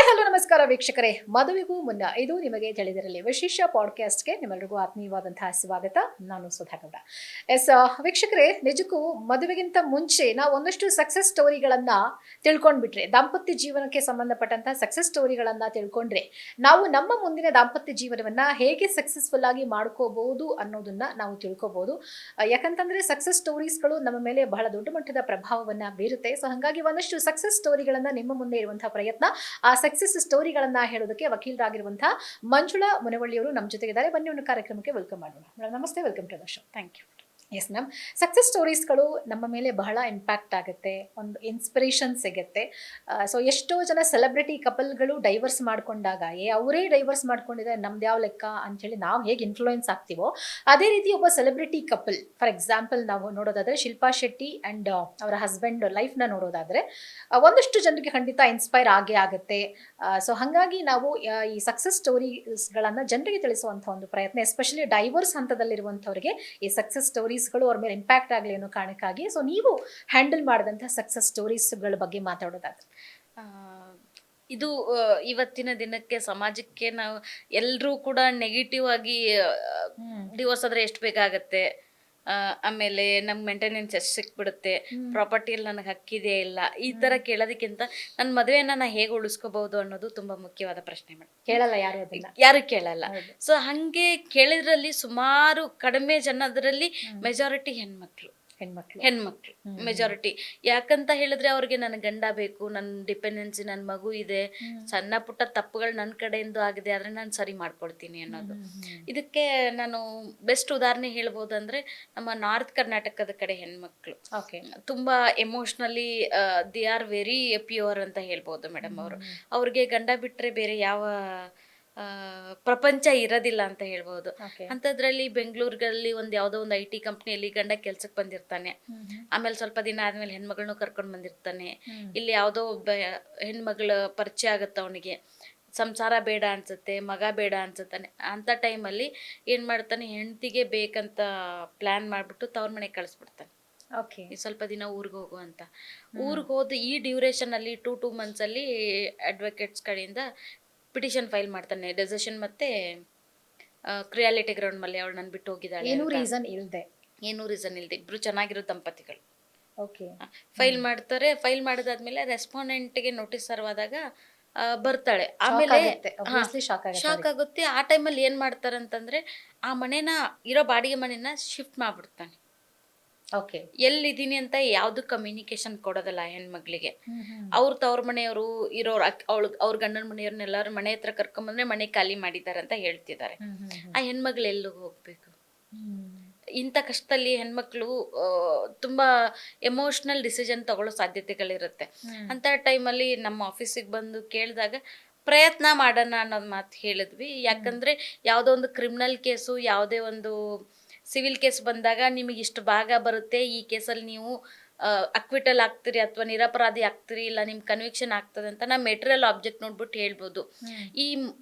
Hello ನಮಸ್ಕಾರ ವೀಕ್ಷಕರೇ, ಮದುವೆಗೂ ಮುನ್ನ ಇದು ನಿಮಗೆ ತಿಳಿದಿರಲಿ ವಿಶೇಷ ಪಾಡ್ಕಾಸ್ಟ್ಗೆ ನಿಮ್ಮೆಲ್ಲರಿಗೂ ಆತ್ಮೀಯವಾದಂತಹ ಸ್ವಾಗತ. ನಾನು ಸುಧಾಗೌಡ. ಎಸ್ ವೀಕ್ಷಕರೇ, ನಿಜಕ್ಕೂ ಮದುವೆಗಿಂತ ಮುಂಚೆ ನಾವು ಒಂದಷ್ಟು ಸಕ್ಸಸ್ ಸ್ಟೋರಿಗಳನ್ನ ತಿಳ್ಕೊಂಡ್ಬಿಟ್ರೆ, ದಾಂಪತ್ಯ ಜೀವನಕ್ಕೆ ಸಂಬಂಧಪಟ್ಟಂತಹ ಸಕ್ಸಸ್ ಸ್ಟೋರಿಗಳನ್ನ ತಿಳ್ಕೊಂಡ್ರೆ ನಾವು ನಮ್ಮ ಮುಂದಿನ ದಾಂಪತ್ಯ ಜೀವನವನ್ನ ಹೇಗೆ ಸಕ್ಸಸ್ಫುಲ್ ಆಗಿ ಮಾಡ್ಕೋಬಹುದು ಅನ್ನೋದನ್ನ ನಾವು ತಿಳ್ಕೋಬಹುದು. ಯಾಕಂತಂದ್ರೆ ಸಕ್ಸಸ್ ಸ್ಟೋರೀಸ್ಗಳು ನಮ್ಮ ಮೇಲೆ ಬಹಳ ದೊಡ್ಡ ಮಟ್ಟದ ಪ್ರಭಾವವನ್ನ ಬೀರುತ್ತೆ. ಸೊ ಹಾಗಾಗಿ ಒಂದಷ್ಟು ಸಕ್ಸಸ್ ಸ್ಟೋರಿಗಳನ್ನ ನಿಮ್ಮ ಮುಂದೆ ಇರುವಂತಹ ಪ್ರಯತ್ನ, ಆ ಸಕ್ಸಸ್ ಸ್ಟೋರಿಗಳನ್ನ ಹೇಳೋದಕ್ಕೆ ವಕೀಲರಾಗಿರುವಂತಹ ಮಂಜುಳಾ ಮುನವಳ್ಳಿಯವರು ನಮ್ಮ ಜೊತೆಗಿದ್ದಾರೆ. ಬನ್ನಿ ಒಂದು ಕಾರ್ಯಕ್ರಮಕ್ಕೆ ವೆಲ್ಕಮ್ ಮಾಡೋಣ. ಮೇಡಮ್ ನಮಸ್ತೆ, welcome to the show. Thank you. Yes ma'am, success ಸ್ಟೋರೀಸ್ಗಳು ನಮ್ಮ ಮೇಲೆ ಬಹಳ ಇಂಪ್ಯಾಕ್ಟ್ ಆಗುತ್ತೆ, ಒಂದು ಇನ್ಸ್ಪಿರೇಷನ್ ಸಿಗುತ್ತೆ. ಸೊ ಎಷ್ಟೋ ಜನ ಸೆಲೆಬ್ರಿಟಿ ಕಪಲ್ಗಳು ಡೈವರ್ಸ್ ಮಾಡ್ಕೊಂಡಾಗ ಅವರೇ ಡೈವರ್ಸ್ ಮಾಡ್ಕೊಂಡಿದ್ದಾರೆ, ನಮ್ದು ಯಾವ ಲೆಕ್ಕ ಅಂಥೇಳಿ ನಾವು ಹೇಗೆ ಇನ್ಫ್ಲೂಯೆನ್ಸ್ ಆಗ್ತೀವೋ ಅದೇ ರೀತಿ ಒಬ್ಬ ಸೆಲೆಬ್ರಿಟಿ ಕಪಲ್, ಫಾರ್ ಎಕ್ಸಾಂಪಲ್ ನಾವು ನೋಡೋದಾದ್ರೆ ಶಿಲ್ಪಾ ಶೆಟ್ಟಿ ಅಂಡ್ ಅವರ ಹಸ್ಬೆಂಡ್ ಲೈಫ್ನ ನೋಡೋದಾದ್ರೆ ಒಂದಷ್ಟು ಜನರಿಗೆ ಖಂಡಿತ ಇನ್ಸ್ಪೈರ್ ಆಗೇ ಆಗುತ್ತೆ. ಸೊ ಹಾಗಾಗಿ ನಾವು ಈ ಸಕ್ಸಸ್ ಸ್ಟೋರೀಸ್ಗಳನ್ನ ಜನರಿಗೆ ತಿಳಿಸುವಂಥ ಒಂದು ಪ್ರಯತ್ನ, ಎಸ್ಪೆಷಲಿ ಡೈವರ್ಸ್ ಹಂತದಲ್ಲಿರುವಂಥವ್ರಿಗೆ ಈ ಸಕ್ಸಸ್ ಸ್ಟೋರೀಸ್ಗಳು ಅವ್ರ ಮೇಲೆ ಇಂಪ್ಯಾಕ್ಟ್ ಆಗಲಿ ಅನ್ನೋ ಕಾರಣಕ್ಕಾಗಿ ಸೊ ನೀವು ಹ್ಯಾಂಡಲ್ ಮಾಡಿದಂಥ ಸಕ್ಸಸ್ ಸ್ಟೋರೀಸ್ಗಳ ಬಗ್ಗೆ ಮಾತಾಡೋದಾದ್ರೆ, ಇದು ಇವತ್ತಿನ ದಿನಕ್ಕೆ ಸಮಾಜಕ್ಕೆ ನಾವು ಎಲ್ಲರೂ ಕೂಡ ನೆಗೆಟಿವ್ ಆಗಿ ಡಿವೋರ್ಸ್ ಆದ್ರೆ ಎಷ್ಟು ಬೇಕಾಗತ್ತೆ, ಆಮೇಲೆ ನಮ್ಗೆ ಮೇಂಟೆನೆನ್ಸ್ ಎಷ್ಟು ಸಿಕ್ಬಿಡುತ್ತೆ, ಪ್ರಾಪರ್ಟಿಯಲ್ಲಿ ನನಗೆ ಹಕ್ಕಿದೆಯೇ ಇಲ್ಲ, ಈ ತರ ಕೇಳೋದಕ್ಕಿಂತ ನನ್ನ ಮದುವೆನ ನಾ ಹೇಗೆ ಉಳಿಸ್ಕೋಬಹುದು ಅನ್ನೋದು ತುಂಬಾ ಮುಖ್ಯವಾದ ಪ್ರಶ್ನೆ ಮೇಡಮ್. ಕೇಳಲ್ಲ ಯಾರು ಕೇಳಲ್ಲ. ಸೊ ಹಂಗೆ ಕೇಳಿದ್ರಲ್ಲಿ ಸುಮಾರು ಕಡಿಮೆ ಜನದಲ್ಲಿ ಮೆಜಾರಿಟಿ ಹೆಣ್ಮಕ್ಳು ಮೆಜಾರಿಟಿ. ಯಾಕಂತ ಹೇಳಿದ್ರೆ ಅವ್ರಿಗೆ ನನ್ನ ಗಂಡ ಬೇಕು, ನನ್ನ ಡಿಪೆಂಡೆನ್ಸಿ, ನನ್ನ ಮಗು ಇದೆ, ಸಣ್ಣ ಪುಟ್ಟ ತಪ್ಪುಗಳು ನನ್ನ ಕಡೆಯಿಂದ ಆಗಿದೆ ಆದ್ರೆ ನಾನು ಸರಿ ಮಾಡ್ಕೊಡ್ತೀನಿ ಅನ್ನೋದು. ಇದಕ್ಕೆ ನಾನು ಬೆಸ್ಟ್ ಉದಾಹರಣೆ ಹೇಳ್ಬೋದಂದ್ರೆ ನಮ್ಮ ನಾರ್ತ್ ಕರ್ನಾಟಕದ ಕಡೆ ಹೆಣ್ಮಕ್ಳು ತುಂಬಾ emotionally they are very pure ಅಂತ ಹೇಳ್ಬೋದು ಮೇಡಮ್. ಅವ್ರಿಗೆ ಗಂಡ ಬಿಟ್ರೆ ಬೇರೆ ಯಾವ ಪ್ರಪಂಚ ಇರೋದಿಲ್ಲ ಅಂತ ಹೇಳ್ಬೋದು. ಅಂತದ್ರಲ್ಲಿ ಬೆಂಗಳೂರಲ್ಲಿ ಯಾವ್ದೋ ಒಂದು IT ಕಂಪ್ನಿಯಲ್ಲಿ ಗಂಡ ಕೆಲ್ಸಕ್ಕೆ ಬಂದಿರ್ತಾನೆ, ಆಮೇಲೆ ಸ್ವಲ್ಪ ದಿನ ಆದ್ಮೇಲೆ ಹೆಣ್ಮಗಳನ್ನೂ ಕರ್ಕೊಂಡ್ ಬಂದಿರ್ತಾನೆ. ಇಲ್ಲಿ ಯಾವ್ದೋ ಹೆಣ್ಮಗಳ ಪರಿಚಯ ಆಗತ್ತ ಅವನಿಗೆ, ಸಂಸಾರ ಬೇಡ ಅನ್ಸುತ್ತೆ, ಮಗ ಬೇಡ ಅನ್ಸುತ್ತಾನೆ. ಅಂತ ಟೈಮಲ್ಲಿ ಏನ್ ಮಾಡ್ತಾನೆ, ಹೆಂಡತಿಗೆ ಬೇಕಂತ ಪ್ಲಾನ್ ಮಾಡ್ಬಿಟ್ಟು ತವ್ರ ಮನೆಗೆ ಕಳಿಸ್ಬಿಡ್ತಾನೆ. ಸ್ವಲ್ಪ ದಿನ ಊರ್ಗ್ ಹೋಗು ಅಂತ. ಊರ್ಗ್ ಹೋದ ಈ ಡ್ಯೂರೇಷನ್ ಅಲ್ಲಿ 2 months ಅಲ್ಲಿ ಅಡ್ವೊಕೇಟ್ಸ್ ಕಡೆಯಿಂದ ಪಿಟಿಷನ್ ಫೈಲ್ ಮಾಡ್ತಾನೆ, ಡೆಸಿಷನ್ ಮತ್ತೆ ಕ್ರಿಯಾಲಿಟಿ ಗ್ರೌಂಡ್ ಮೇಲೆ ಅವಳು ನನ್ ಬಿಟ್ಟು ಹೋಗಿದ್ದಾಳೆ, ಏನೂ ರೀಸನ್ ಇಲ್ದೆ ಇಬ್ರು ಚೆನ್ನಾಗಿರೋ ದಂಪತಿಗಳು ಫೈಲ್ ಮಾಡ್ತಾರೆ. ಫೈಲ್ ಮಾಡಿದಾದ್ಮೇಲೆ ರೆಸ್ಪಾಂಡೆಂಟ್ಗೆ ನೋಟಿಸ್ ಸರ್ವಾದಾಗ ಬರ್ತಾಳೆ. ಆಮೇಲೆ ಶಾಕ್ ಆಗುತ್ತೆ. ಆ ಟೈಮಲ್ಲಿ ಏನ್ ಮಾಡ್ತಾರಂತಂದ್ರೆ ಆ ಮನೇನ ಇರೋ ಬಾಡಿಗೆ ಮನೇನ ಶಿಫ್ಟ್ ಮಾಡ್ಬಿಡ್ತಾನೆ. ಎಲ್ಲಿದ್ದೀನಿ ಅಂತ ಯಾವ್ದು ಕಮ್ಯುನಿಕೇಶನ್ ಕೊಡೋದಲ್ಲ ಹೆಣ್ಮಗ್ಳಿಗೆ. ತವ್ರ ಮನೆಯವರು ಇರೋರು ಅವ್ರ ಗಂಡನ ಮನೆಯವ್ರನ್ನೆಲ್ಲರೂ ಮನೆ ಹತ್ರ ಕರ್ಕೊಂಬಂದ್ರೆ ಮನೆ ಖಾಲಿ ಮಾಡಿದಾರೆ ಅಂತ ಹೇಳ್ತಿದ್ದಾರೆ. ಆ ಹೆಣ್ಮಗ್ಳು ಎಲ್ಲೂ ಹೋಗ್ಬೇಕು? ಇಂಥ ಕಷ್ಟದಲ್ಲಿ ಹೆಣ್ಮಕ್ಳು ತುಂಬಾ ಎಮೋಷನಲ್ ಡಿಸಿಷನ್ ತಗೊಳ್ಳೋ ಸಾಧ್ಯತೆಗಳಿರುತ್ತೆ. ಅಂತ ಟೈಮಲ್ಲಿ ನಮ್ಮ ಆಫೀಸಿಗೆ ಬಂದು ಕೇಳಿದಾಗ ಪ್ರಯತ್ನ ಮಾಡೋಣ ಅನ್ನೋದು ಮಾತು ಹೇಳಿದ್ವಿ. ಯಾಕಂದ್ರೆ ಯಾವುದೋ ಒಂದು ಕ್ರಿಮಿನಲ್ ಕೇಸು, ಯಾವುದೇ ಒಂದು ಸಿವಿಲ್ ಕೇಸ್ ಬಂದಾಗ ನಿಮಗೆ ಇಷ್ಟು ಭಾಗ ಬರುತ್ತೆ, ಈ ಕೇಸಲ್ಲಿ ನೀವು ಅಕ್ವಿಟಲ್ ಆಗ್ತೀರಿ ಅಥವಾ ನಿರಪರಾಧಿ ಆಗ್ತೀರಿ, ಇಲ್ಲ ನಿಮ್ ಕನ್ವಿಕ್ಷನ್ ಆಗ್ತದೆ ಅಂತ ನಾವು ಮೆಟೀರಿಯಲ್ ಆಬ್ಜೆಕ್ಟ್ ನೋಡ್ಬಿಟ್ಟು ಹೇಳ್ಬೋದು. ಈ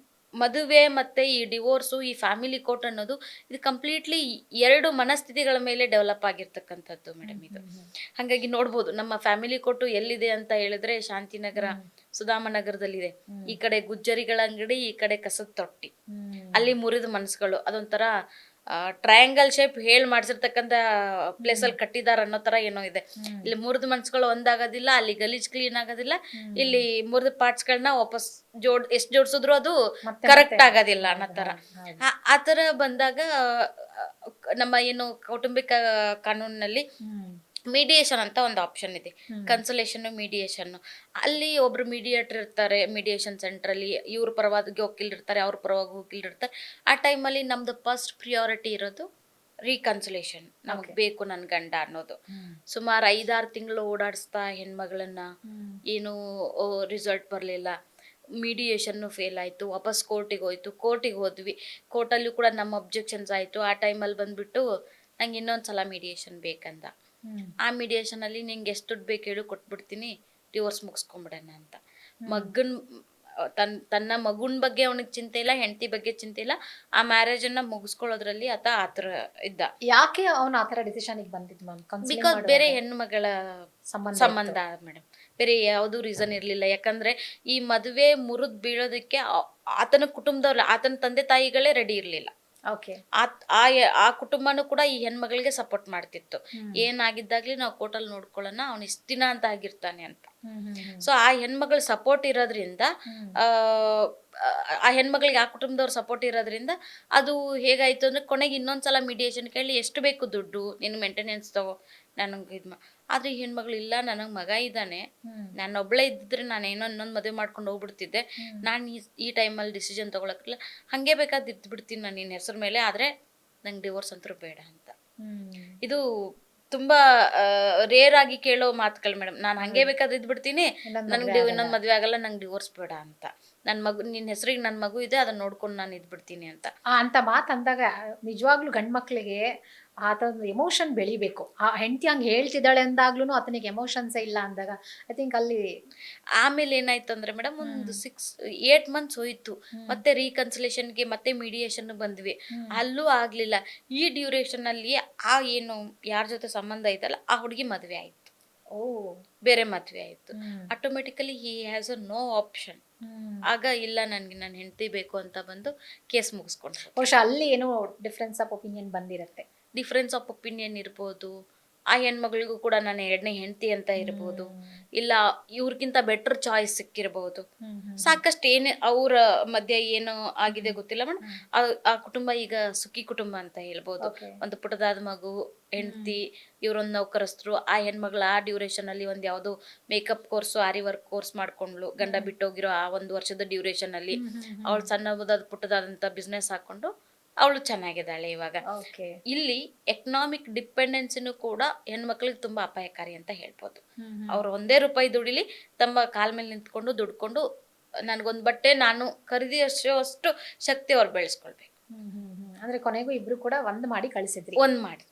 ಮದುವೆ ಮತ್ತೆ ಈ ಡಿವೋರ್ಸು, ಈ ಫ್ಯಾಮಿಲಿ ಕೋರ್ಟ್ ಅನ್ನೋದು ಇದು ಕಂಪ್ಲೀಟ್ಲಿ 2 ಮನಸ್ಥಿತಿಗಳ ಮೇಲೆ ಡೆವಲಪ್ ಆಗಿರ್ತಕ್ಕಂಥದ್ದು ಮೇಡಮ್ ಇದು. ಹಾಗಾಗಿ ನೋಡ್ಬೋದು ನಮ್ಮ ಫ್ಯಾಮಿಲಿ ಕೋರ್ಟು ಎಲ್ಲಿದೆ ಅಂತ ಹೇಳಿದ್ರೆ ಶಾಂತಿನಗರ, ಸುಧಾಮನಗರದಲ್ಲಿದೆ. ಈ ಕಡೆ ಗುಜ್ಜರಿಗಳ ಅಂಗಡಿ, ಈ ಕಡೆ ಕಸದ ತೊಟ್ಟಿ. ಅಲ್ಲಿ ಮುರಿದ ಮನಸ್ಸುಗಳು, ಅದೊಂಥರ ಟ್ರಯಾಂಗಲ್ ಶೇಪ್ ಮಾಡ್ಸಿರ್ತಕ್ಕಂಥ ಪ್ಲೇಸ್ ಅಲ್ಲಿ ಕಟ್ಟಿದಾರ ಅನ್ನೋ ತರ ಏನೋ ಇದೆ. ಇಲ್ಲಿ ಮುರಿದ ಮನ್ಸುಗಳು ಒಂದಾಗೋದಿಲ್ಲ, ಅಲ್ಲಿ ಗಲೀಜ್ ಕ್ಲೀನ್ ಆಗೋದಿಲ್ಲ, ಇಲ್ಲಿ ಮುರಿದ ಪಾರ್ಟ್ಸ್ ಗಳನ್ನ ವಾಪಸ್ ಎಷ್ಟ್ ಜೋಡ್ಸಿದ್ರು ಅದು ಕರೆಕ್ಟ್ ಆಗೋದಿಲ್ಲ ಅನ್ನೋ ತರ. ಆ ತರ ಬಂದಾಗ ನಮ್ಮ ಏನು ಕೌಟುಂಬಿಕ ಕಾನೂನಿನಲ್ಲಿ ಮೀಡಿಯೇಷನ್ ಅಂತ ಒಂದು ಆಪ್ಷನ್ ಇದೆ, ಕನ್ಸಲೇಷನ್, ಮೀಡಿಯೇಷನ್. ಅಲ್ಲಿ ಒಬ್ರು ಮೀಡಿಯೇಟರ್ ಇರ್ತಾರೆ ಮೀಡಿಯೇಷನ್ ಸೆಂಟರ್ ಅಲ್ಲಿ, ಇವ್ರ ಪರವಾಗಿ ವಕೀಲರಿರ್ತಾರೆ, ಅವ್ರ ಪರವಾಗಿ ವಕೀಲರಿರ್ತಾರೆ. ಆ ಟೈಮಲ್ಲಿ ನಮ್ದು ಫಸ್ಟ್ ಪ್ರಿಯಾರಿಟಿ ಇರೋದು ರೀಕನ್ಸಲೇಷನ್, ನಮಗ್ ಬೇಕು ನನ್ ಗಂಡ ಅನ್ನೋದು. ಸುಮಾರು 5-6 ತಿಂಗಳು ಓಡಾಡಿಸ್ತಾ ಹೆಣ್ಮಗಳನ್ನ, ಏನು ರಿಸಲ್ಟ್ ಬರ್ಲಿಲ್ಲ, ಮೀಡಿಯೇಷನ್ನು ಫೇಲ್ ಆಯ್ತು, ವಾಪಸ್ ಕೋರ್ಟಿಗೆ ಹೋದ್ವಿ. ಕೋರ್ಟಲ್ಲೂ ಕೂಡ ನಮ್ಮ ಅಬ್ಜೆಕ್ಷನ್ಸ್ ಆಯ್ತು. ಆ ಟೈಮಲ್ಲಿ ಬಂದ್ಬಿಟ್ಟು ನಂಗೆ ಇನ್ನೊಂದ್ಸಲ ಮೀಡಿಯೇಷನ್ ಬೇಕಂದ. ಆ ಮೀಡಿಯೇಷನ್ ಅಲ್ಲಿ ನಿಂಗೆ ಎಷ್ಟು ದುಡ್ಡು ಬೇಕು ಹೇಳು, ಕೊಟ್ಬಿಡ್ತೀನಿ, ಡಿವೋರ್ಸ್ ಮುಗಿಸ್ಕೊಂಡ್ಬಿಡೋಣ ಅಂತ. ತನ್ನ ಮಗುನ್ ಬಗ್ಗೆ ಅವನಿಗೆ ಚಿಂತೆ ಇಲ್ಲ, ಹೆಂಡತಿ ಬಗ್ಗೆ ಚಿಂತೆ ಇಲ್ಲ. ಆ ಮ್ಯಾರೇಜ್ ಅನ್ನ ಮುಗಿಸ್ಕೊಳ್ಳೋದ್ರಲ್ಲಿ ಆತರ ಇದ್ದ. ಯಾಕೆ ಅವನ ಆತರ ಡಿಸಿಷನ್ ಬಂದಿದ್ ಮ್ಯಾಮ್? ಬಿಕಾಸ್ ಬೇರೆ ಹೆಣ್ಣು ಮಗಳ ಸಂಬಂಧ ಮೇಡಮ್. ಬೇರೆ ಯಾವುದೂ ರೀಸನ್ ಇರಲಿಲ್ಲ. ಯಾಕಂದ್ರೆ ಈ ಮದುವೆ ಮುರಿದು ಬೀಳೋದಕ್ಕೆ ಆತನ ಕುಟುಂಬದವ್ರು, ಆತನ ತಂದೆ ತಾಯಿಗಳೇ ರೆಡಿ ಇರಲಿಲ್ಲ. ಓಕೆ. ಆ ಕುಟುಂಬನೂ ಕೂಡ ಈ ಹೆಣ್ಮಗಳಿಗೆ ಸಪೋರ್ಟ್ ಮಾಡ್ತಿತ್ತು. ಏನಾಗಿದ್ದಾಗ್ಲಿ ನಾವು ಕೋರ್ಟಲ್ಲಿ ನೋಡ್ಕೊಳ್ಳೋಣ, ಅವ್ನು ಇಷ್ಟು ದಿನ ಅಂತ ಆಗಿರ್ತಾನೆ ಅಂತ. ಸೊ ಆ ಹೆಣ್ಮಗಳ ಸಪೋರ್ಟ್ ಇರೋದ್ರಿಂದ, ಆ ಹೆಣ್ಮಗಳಿಗೆ ಆ ಕುಟುಂಬದವ್ರ ಸಪೋರ್ಟ್ ಇರೋದ್ರಿಂದ ಅದು ಹೇಗಾಯ್ತು ಅಂದ್ರೆ, ಕೊನೆಗೆ ಇನ್ನೊಂದ್ಸಲ ಮೀಡಿಯೇಷನ್ ಕೇಳಿ ಎಷ್ಟು ಬೇಕು ದುಡ್ಡು ನಿನ್ ಮೇಂಟೆನೆನ್ಸ್ ತಗೋ, ನನಗೆ ಆದ್ರೆ ಈ ಹೆಣ್ಮಗಳು ಇಲ್ಲ, ನನಗೆ ಮಗ ಇದ್ದಾನೆ, ನಾನು ಒಬ್ಳೇ ಇದ್ದಿದ್ರೆ ನಾನು ಏನೋ ಇನ್ನೊಂದು ಮದುವೆ ಮಾಡ್ಕೊಂಡು ಹೋಗ್ಬಿಡ್ತಿದ್ದೆ, ನಾನು ಈ ಟೈಮಲ್ಲಿ ಡಿಸಿಷನ್ ತಗೊಳಕ್ಕಿಲ್ಲ, ಹಂಗೆ ಬೇಕಾದ್ ಇದ್ಬಿಡ್ತೀನಿ ನಾನು ನಿನ್ನ ಹೆಸರು ಮೇಲೆ, ಆದ್ರೆ ನಂಗೆ ಡಿವೋರ್ಸ್ ಅಂತೂ ಬೇಡ ಅಂತ. ಇದು ತುಂಬಾ ರೇರ್ ಆಗಿ ಕೇಳೋ ಮಾತುಗಳು ಮೇಡಮ್. ನಾನು ಹಂಗೆ ಬೇಕಾದ್ರೆ ಇದ್ಬಿಡ್ತೀನಿ, ನನ್ಗೆ ಇನ್ನೊಂದು ಮದ್ವೆ ಆಗಲ್ಲ, ನಂಗೆ ಡಿವೋರ್ಸ್ ಬೇಡ ಅಂತ. ನನ್ನ ಮಗು, ನಿನ್ನ ಹೆಸರಿಗೆ ನನ್ನ ಮಗು ಇದೆ, ಅದನ್ನ ನೋಡ್ಕೊಂಡು ನಾನು ಇದ್ಬಿಡ್ತೀನಿ ಅಂತ. ಅಂತ ಮಾತು ಅಂದಾಗ ನಿಜವಾಗ್ಲೂ ಗಂಡು ಮಕ್ಳಿಗೆ ಆತನ ಎಮೋಷನ್ ಬೆಳಿಬೇಕು. ಆ ಹೆಂಡತಿ ಹಂಗೆ ಹೇಳ್ತಿದ್ದಾಳೆ ಅಂದಾಗ್ಲೂ ಆತನಿಗೆ ಎಮೋಷನ್ಸೇ ಇಲ್ಲ ಅಂದಾಗ ಐ ಥಿಂಕ್ ಅಲ್ಲಿ. ಆಮೇಲೆ ಏನಾಯ್ತು ಅಂದ್ರೆ ಮೇಡಮ್, ಒಂದು 8 months ಹೋಯ್ತು, ಮತ್ತೆ ರೀಕನ್ಸಿಲೇಷನ್ಗೆ ಮತ್ತೆ ಮೀಡಿಯೇಷನ್ ಬಂದ್ವಿ, ಅಲ್ಲೂ ಆಗ್ಲಿಲ್ಲ. ಈ ಡ್ಯೂರೇಷನ್ ಅಲ್ಲಿ ಆ ಏನು ಯಾರ ಜೊತೆ ಸಂಬಂಧ ಐತಲ್ಲ ಆ ಹುಡುಗಿ ಮದ್ವೆ ಆಯ್ತು. ಬೇರೆ ಮದ್ವೆ ಆಯ್ತು. Automatically he has a no option. ಆಗ ಇಲ್ಲ, ನನ್ಗೆ ನನ್ನ ಹೆಂಡತಿ ಬೇಕು ಅಂತ ಬಂದು ಕೇಸ್ ಮುಗಿಸ್ಕೊಂಡ್ರು. ಬಹುಶಃ ಅಲ್ಲಿ ಏನೋ ಡಿಫ್ರೆನ್ಸ್ ಆಫ್ ಒಪಿನಿಯನ್ ಬಂದಿರತ್ತೆ. ಡಿಫ್ರೆನ್ಸ್ ಆಫ್ ಒಪಿನಿಯನ್ ಇರ್ಬೋದು, ಆ ಹೆಣ್ಮಗಳಿಗೂ ಕೂಡ ನನ್ನ ಎರಡನೇ ಹೆಂಡತಿ ಅಂತ ಇರ್ಬೋದು, ಇಲ್ಲ ಇವ್ರಿಗಿಂತ ಬೆಟರ್ ಚಾಯ್ಸ್ ಸಿಕ್ಕಿರ್ಬೋದು. ಸಾಕಷ್ಟು ಏನೇ ಅವ್ರ ಮಧ್ಯೆ ಏನು ಆಗಿದೆ ಗೊತ್ತಿಲ್ಲ ಮೇಡಮ್. ಆ ಕುಟುಂಬ ಈಗ ಸುಖಿ ಕುಟುಂಬ ಅಂತ ಹೇಳ್ಬೋದು. ಒಂದು ಪುಟ್ಟದಾದ ಮಗು, ಹೆಂಡತಿ, ಇವ್ರೊಂದು ನೌಕರಸ್ಥರು. ಆ ಹೆಣ್ಮಗಳು ಆ ಡ್ಯೂರೇಷನ್ ಅಲ್ಲಿ ಒಂದ್ ಯಾವ್ದು ಮೇಕಪ್ ಕೋರ್ಸ್, ಆರಿ ವರ್ಕ್ ಕೋರ್ಸ್ ಮಾಡ್ಕೊಂಡ್ಲು. ಗಂಡ ಬಿಟ್ಟೋಗಿರೋ ಆ 1 ವರ್ಷದ ಡ್ಯೂರೇಷನ್ ಅಲ್ಲಿ ಅವಳು ಸಣ್ಣದಾದ ಪುಟ್ಟದಾದಂತ ಬಿಸ್ನೆಸ್ ಹಾಕೊಂಡು ಅವಳು ಚೆನ್ನಾಗಿದ್ದಾಳೆ ಇವಾಗ. ಇಲ್ಲಿ ಎಕನಾಮಿಕ್ ಡಿಪೆಂಡೆನ್ಸಿನೂ ಕೂಡ ಹೆಣ್ಮಕ್ಳಿಗೆ ತುಂಬಾ ಅಪಾಯಕಾರಿ ಅಂತ ಹೇಳ್ಬೋದು. ಅವ್ರು 1 ರೂಪಾಯಿ ದುಡಿಲಿ, ತಮ್ಮ ಕಾಲ್ ಮೇಲೆ ನಿಂತ್ಕೊಂಡು ದುಡ್ಕೊಂಡು ನನ್ಗೊಂದ್ ಬಟ್ಟೆ ನಾನು ಖರೀದಿಸೋಷ್ಟು ಶಕ್ತಿ ಅವ್ರು ಬೆಳೆಸ್ಕೊಳ್ಬೇಕು. ಅಂದ್ರೆ ಕೊನೆಗೂ ಇಬ್ರು ಕೂಡ ಒಂದ್ ಮಾಡಿ ಕಳಿಸಿದ್ರಿ. ಒಂದ್ ಮಾಡಿ